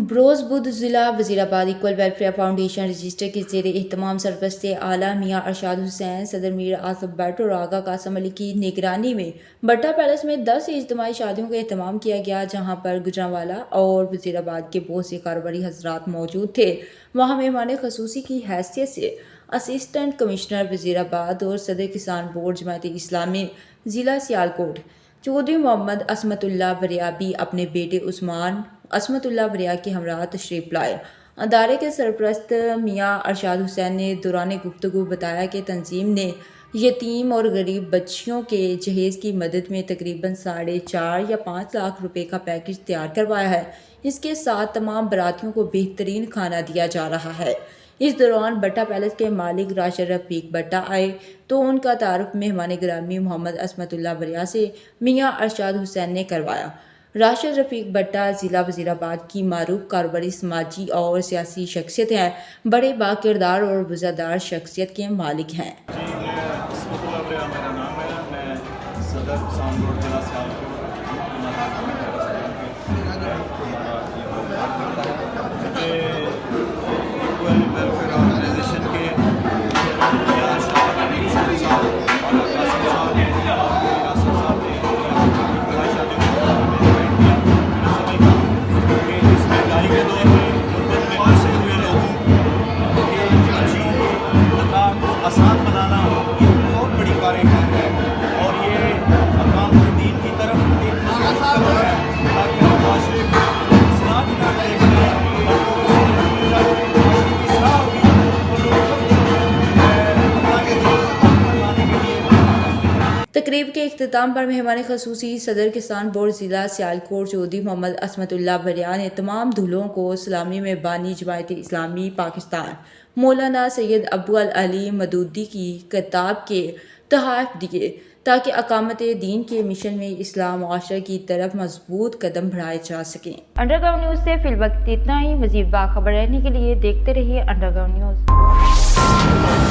बरोज़ बुध ज़िला Wazirabad equal welfare foundation register के ज़ेर एहतमाम सरपरस्त आला मियाँ अरशाद हुसैन, सदर मीर आसिफ भट्ट और आगा कासम अली की निगरानी में भट्टा पैलेस में 10 इज्तिमाई शादियों का एहतमाम किया गया, जहाँ पर गुजरांवाला और वज़ीराबाद के बहुत से कारोबारी हज़रात मौजूद थे। वहाँ मेहमान खसूसी की हैसियत से असिस्टेंट कमिश्नर वज़ीराबाद और सदर किसान बोर्ड जमात इस्लामी ज़िला सियालकोट चौधरी मोहम्मद असमतुल्लाह बरियाबी अपने बेटे उस्मान असमतुल्लाह बरिया के हमरा तशरीफ लाए। अदारे के सरपरस्त मियाँ अरशाद हुसैन ने दौरान गुफ्तगू बताया कि तंजीम ने यतीम और गरीब बच्चियों के जहेज़ की मदद में तकरीबन 4.5 या 5 लाख रुपए का पैकेज तैयार करवाया है। इसके साथ तमाम बरातियों को बेहतरीन खाना दिया जा रहा है। इस दौरान भट्टा पैलेस के मालिक राशिद रफीक भट्टा आए तो उनका तारुफ मेहमान गिरामी मोहम्मद असमतुल्लाह बरिया से मियाँ अरशाद हुसैन ने करवाया। राशिद रफीक भट्टा ज़िला वज़ीराबाद की मारूफ कारोबारी, समाजी और सियासी शख्सियत हैं। बड़े बाकिरदार और वज़ादार शख्सियत के मालिक हैं। आसान बनाना ये बहुत बड़ी कार्यक्रम है और ये अवाम दीन की तरफ एक कदम है ताकि हम माशरे को इस्लाह की तरफ देख रहे हैं और इस्लाह होगी और तकरीब के इख्तिताम पर मेहमान खसूसी सदर किसान बोर्ड ज़िला सियालकोट चौधरी मोहम्मद असमतुल्लाह बरिया ने तमाम दूल्हों को इस्लामी में बानी जमात इस्लामी पाकिस्तान मौलाना सैयद अब्दुल अली मदूदी की किताब के तोहफ़े दिए ताकि अकामत दीन के मिशन में इस्लाम माशरे की तरफ मजबूत कदम बढ़ाए जा सकें। अंडरग्राउंड न्यूज़ से फिल वक्त इतना ही। मज़ीद बाखबर रहने के लिए देखते रहिए अंडरग्राउंड न्यूज़।